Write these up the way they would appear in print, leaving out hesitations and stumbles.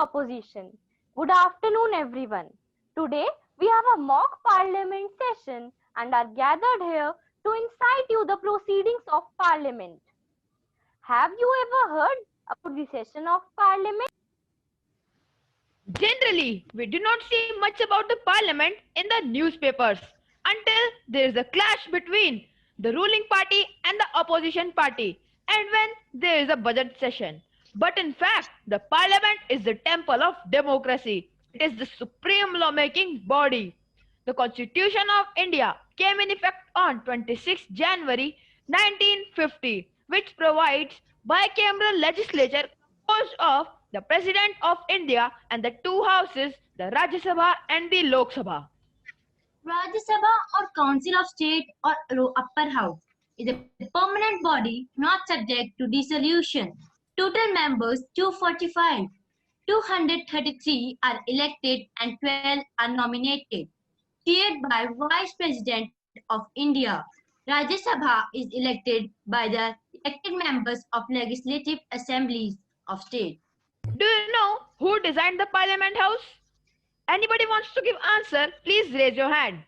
opposition. Good afternoon, everyone. Today, we have a mock parliament session and are gathered here to incite you the proceedings of parliament. Have you ever heard about the session of parliament? Generally, we do not see much about the parliament in the newspapers until there is a clash between the ruling party and the opposition party and when there is a budget session. But in fact, the parliament is the temple of democracy. It is the supreme lawmaking body. The Constitution of India came in effect on 26 January 1950, which provides bicameral legislature composed of the President of India and the two houses, the Rajya Sabha and the Lok Sabha. Rajya Sabha or Council of State or Upper House is a permanent body not subject to dissolution. Total members 245. 233 are elected and 12 are nominated. Chaired by Vice President of India. Rajya Sabha is elected by the elected members of legislative assemblies of state. Do you know who designed the Parliament House? Anybody wants to give answer, please raise your hand.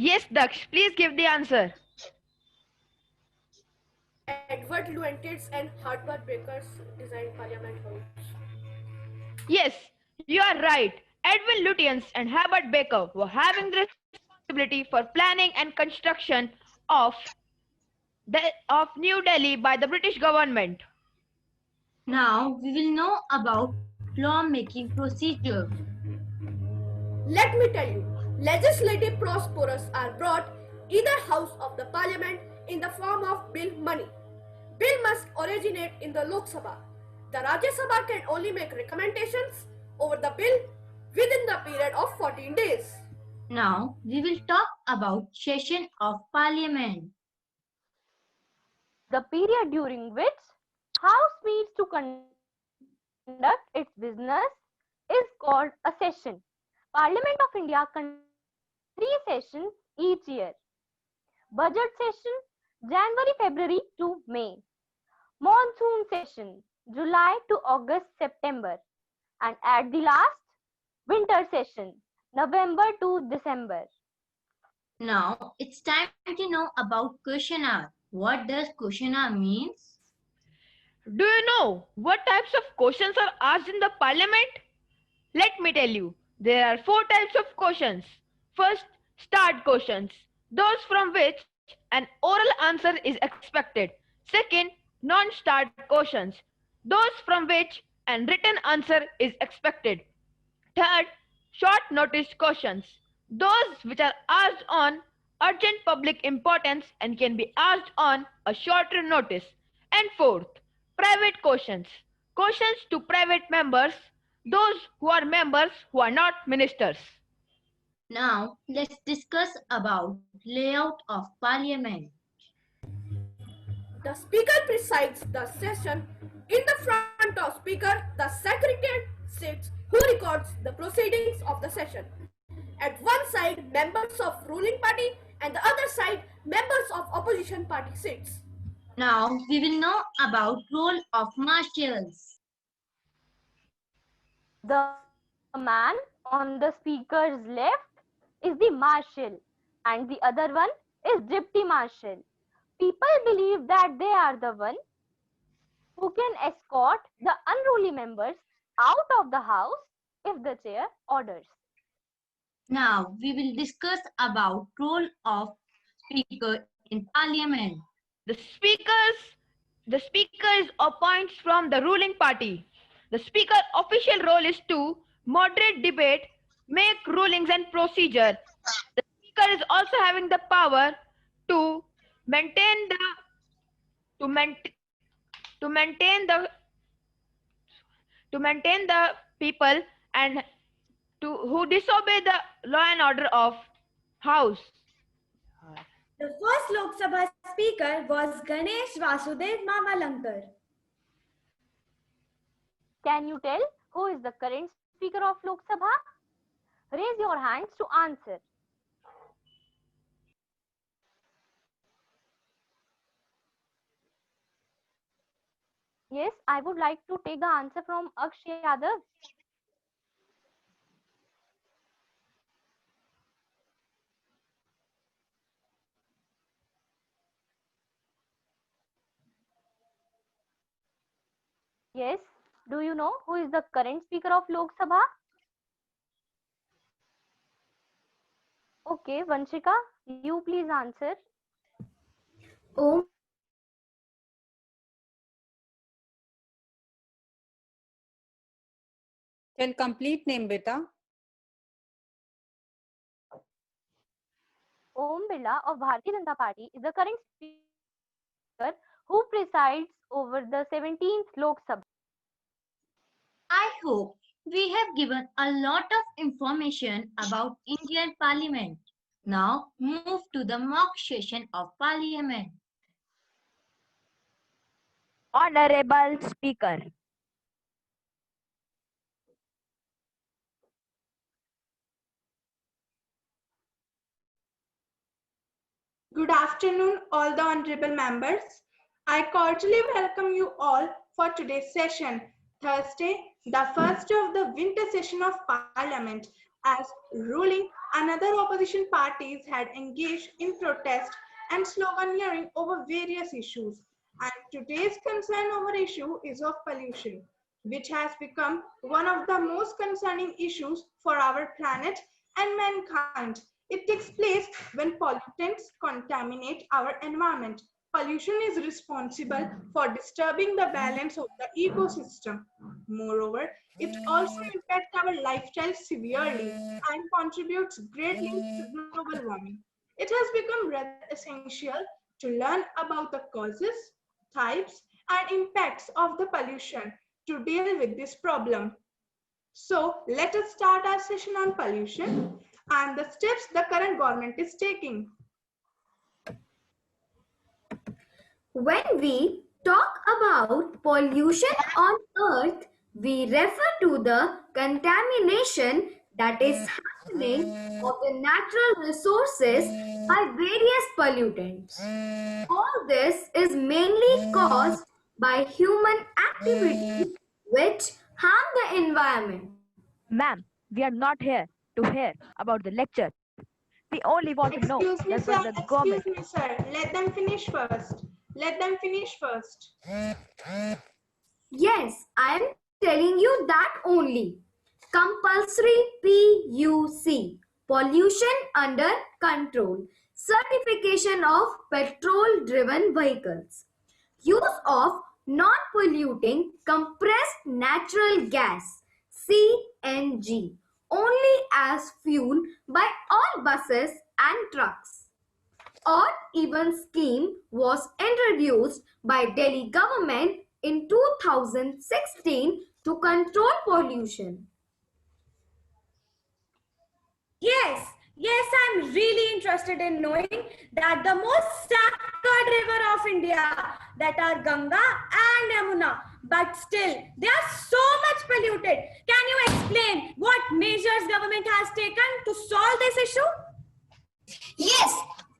Yes, Daksh, please give the answer. Edward Lutyens and Herbert Baker designed Parliament House. Yes, you are right. Edwin Lutyens and Herbert Baker were having the responsibility for planning and construction of New Delhi by the British government. Now we will know about law-making procedure. Let me tell you, legislative prosperous are brought either house of the parliament in the form of bill money. Bill must originate in the Lok Sabha. The Rajya Sabha can only make recommendations over the bill within the period of 14 days. Now we will talk about session of parliament. The period during which House meets to conduct its business is called a session. Parliament of India conducts 3 sessions each year. Budget session, January-February to May. Monsoon session, July to August-September. And at the last, winter session, November to December. Now it's time to know about question hour. What does question hour means? Do you know what types of questions are asked in the parliament? Let me tell you. There are 4 types of questions. First, start questions, those from which an oral answer is expected. Second, non-start questions, those from which a written answer is expected. Third, short notice questions, those which are asked on urgent public importance and can be asked on a shorter notice. And fourth, private questions, questions to private members, those who are members who are not ministers. Now let's discuss about layout of parliament. The speaker presides the session. In the front of speaker, the secretary sits who records the proceedings of the session. At one side, members of ruling party and the other side, members of opposition party sits. Now we will know about role of marshals. The man on the speaker's left is the marshal and the other one is deputy marshal. People believe that they are the one who can escort the unruly members out of the house if the chair orders. Now we will discuss about role of speaker in parliament. The speaker appoints from the ruling party. The speaker's official role is to moderate debate, make rulings and procedure. The speaker is also having the power to maintain the people and who disobey the law and order of house. The first Lok Sabha speaker was Ganesh Vasudev Mamalankar. Can you tell who is the current Speaker of Lok Sabha? Raise your hands to answer. Yes, I would like to take the answer from Akshay Yadav. Yes, do you know who is the current Speaker of Lok Sabha? Okay, Vanshika, you please answer. Om Tell complete name, beta. Om Birla of Bharatiya Janata Party is the current Speaker who presides over the 17th Lok Sabha. I hope we have given a lot of information about Indian Parliament. Now move to the mock session of Parliament. Honorable Speaker. Good afternoon, all the honorable members. I cordially welcome you all for today's session, Thursday, the first of the winter session of Parliament, as ruling and other opposition parties had engaged in protest and sloganeering over various issues. And today's concern over issue is of pollution, which has become one of the most concerning issues for our planet and mankind. It takes place when pollutants contaminate our environment. Pollution is responsible for disturbing the balance of the ecosystem. Moreover, it also impacts our lifestyle severely and contributes greatly to global warming. It has become rather essential to learn about the causes, types, and impacts of the pollution to deal with this problem. So let us start our session on pollution and the steps the current government is taking. When we talk about pollution on Earth, we refer to the contamination that is happening of the natural resources by various pollutants. All this is mainly caused by human activities which harm the environment. Ma'am, we are not here to hear about the lecture. We only want to know Excuse me, that sir. what the government. Excuse me, sir. Let them finish first. Let them finish first. Yes, I am telling you that only. Compulsory PUC, pollution under control, certification of petrol driven vehicles, use of non-polluting compressed natural gas CNG only as fuel by all buses and trucks. Odd even scheme was introduced by Delhi government in 2016 to control pollution. Yes, I'm really interested in knowing that the most sacred river of India, that are Ganga and Yamuna, but still they are so much polluted. Can you explain what measures government has taken to solve this issue? Yes,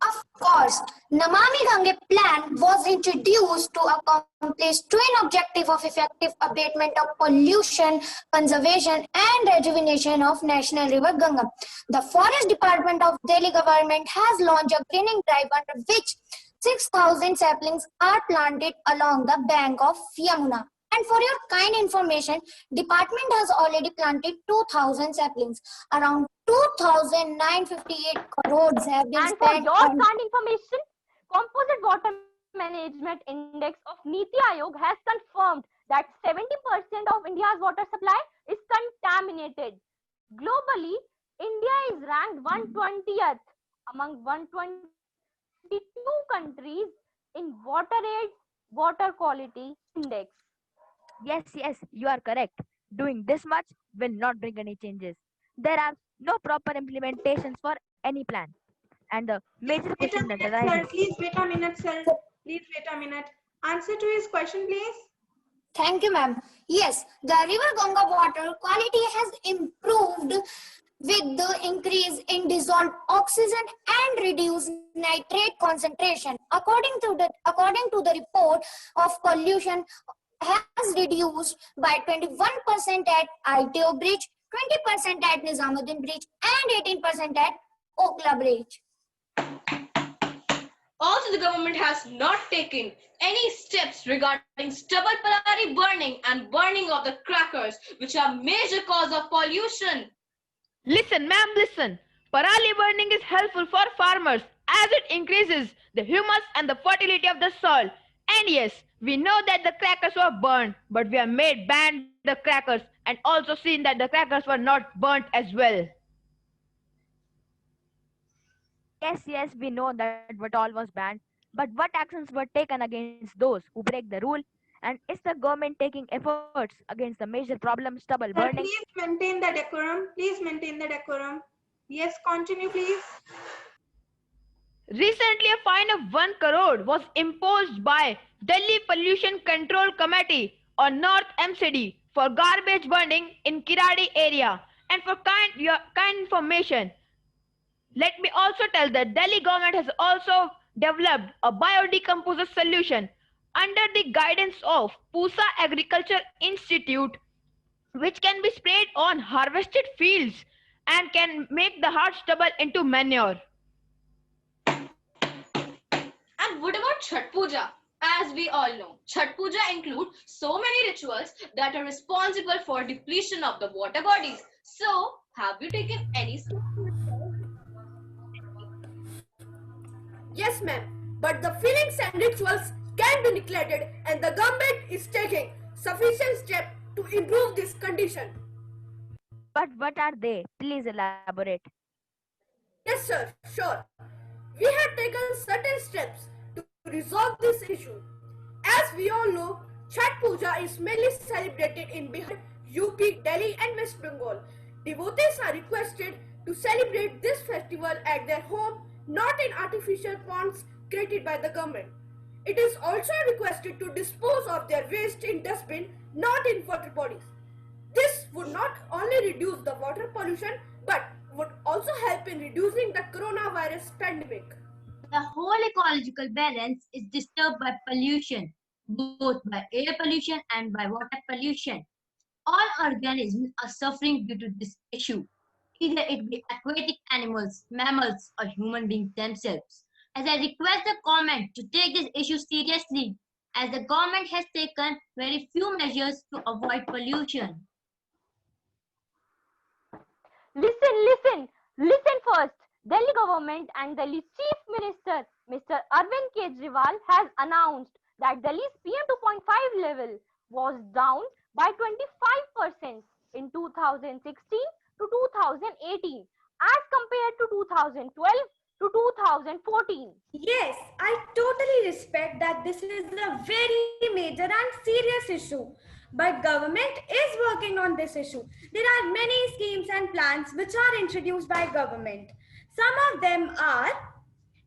of course. Namami Gange plan was introduced to accomplish twin objective of effective abatement of pollution, conservation and rejuvenation of national river Ganga. The Forest Department of Delhi government has launched a greening drive under which 6,000 saplings are planted along the bank of Yamuna. And for your kind information, department has already planted 2,000 saplings. Around 2,958 crores have been And for spent your on... kind information, Composite Water Management Index of Niti Aayog has confirmed that 70% of India's water supply is contaminated. Globally, India is ranked 120th among 122 countries in WaterAid's Water Quality Index. Yes, you are correct. Doing this much will not bring any changes. There are no proper implementations for any plan. And the major Wait a question that minute, sir. arises. Please wait a minute, sir. Please wait a minute. Answer to his question, please. Thank you, ma'am. Yes, the river Ganga water quality has improved with the increase in dissolved oxygen and reduced nitrate concentration. According to the report of pollution has reduced by 21% at ITO Bridge, 20% at Nizamuddin Bridge, and 18% at Okla Bridge. Also, the government has not taken any steps regarding stubble palari burning and burning of the crackers, which are major cause of pollution. Listen, ma'am, listen. Parali burning is helpful for farmers as it increases the humus and the fertility of the soil. And yes, we know that the crackers were burned, but we have made ban the crackers and also seen that the crackers were not burnt as well. Yes, we know that what all was banned, but what actions were taken against those who break the rule? And is the government taking efforts against the major problem, stubble Sir, burning? please maintain the decorum. Please maintain the decorum. Yes, continue, please. Recently, a fine of 1 crore was imposed by Delhi Pollution Control Committee on North MCD for garbage burning in Kiradi area. And for kind information, let me also tell that Delhi government has also developed a biodecomposer solution under the guidance of Pusa Agriculture Institute, which can be sprayed on harvested fields and can make the hard stubble into manure. And what about Chhat Puja? As we all know, Chhat Puja includes so many rituals that are responsible for depletion of the water bodies. So, have you taken any steps? Yes, ma'am. But the feelings and rituals can be neglected, and the government is taking sufficient steps to improve this condition. But what are they? Please elaborate. Yes, sir, sure. We have taken certain steps to resolve this issue. As we all know, Chhat Puja is mainly celebrated in Bihar, UP, Delhi, and West Bengal. Devotees are requested to celebrate this festival at their home, not in artificial ponds created by the government. It is also requested to dispose of their waste in dustbin, not in water bodies. This would not only reduce the water pollution but would also help in reducing the coronavirus pandemic. The whole ecological balance is disturbed by pollution, both by air pollution and by water pollution. All organisms are suffering due to this issue, either it be aquatic animals, mammals, or human beings themselves. As I request the government to take this issue seriously, as the government has taken very few measures to avoid pollution. Listen first. Delhi government and Delhi Chief Minister Mr. Arvind Kejriwal has announced that Delhi's PM 2.5 level was down by 25% in 2016 to 2018 as compared to 2012 to 2014. Yes, I totally respect that this is a very major and serious issue. But government is working on this issue. There are many schemes and plans which are introduced by government. Some of them are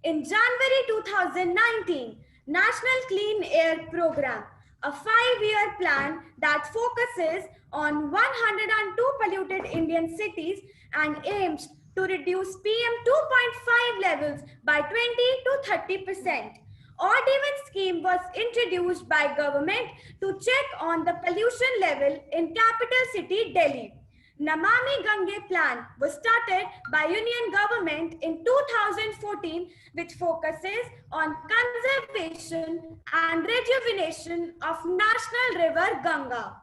in January 2019, National Clean Air Program, a 5-year plan that focuses on 102 polluted Indian cities and aims to reduce PM 2.5 levels by 20 to 30%. Odd even scheme was introduced by government to check on the pollution level in capital city Delhi. Namami Gange plan was started by Union government in 2014, which focuses on conservation and rejuvenation of national river Ganga.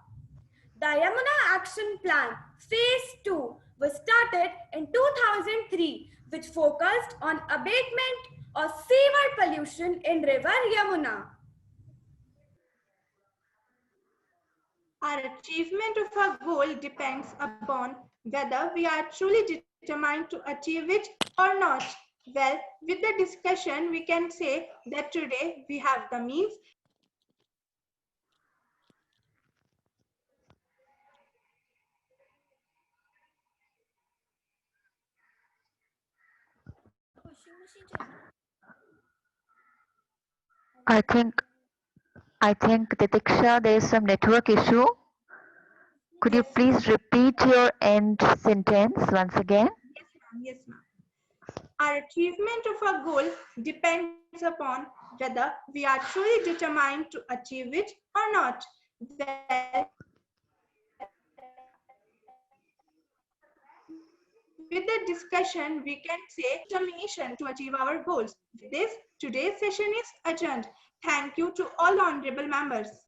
The Yamuna Action Plan Phase 2 was started in 2003, which focused on abatement of seaward pollution in river Yamuna. Our achievement of our goal depends upon whether we are truly determined to achieve it or not. Well, with the discussion, we can say that today we have the means. I think I think, Titiksha, there is some network issue. Could you Yes, please repeat your end sentence once again? yes, ma'am. Yes, ma'am. Our achievement of a goal depends upon whether we are truly determined to achieve it or not. Well, with the discussion, we can say determination to achieve our goals. With this, today's session is adjourned. Thank you to all honorable members.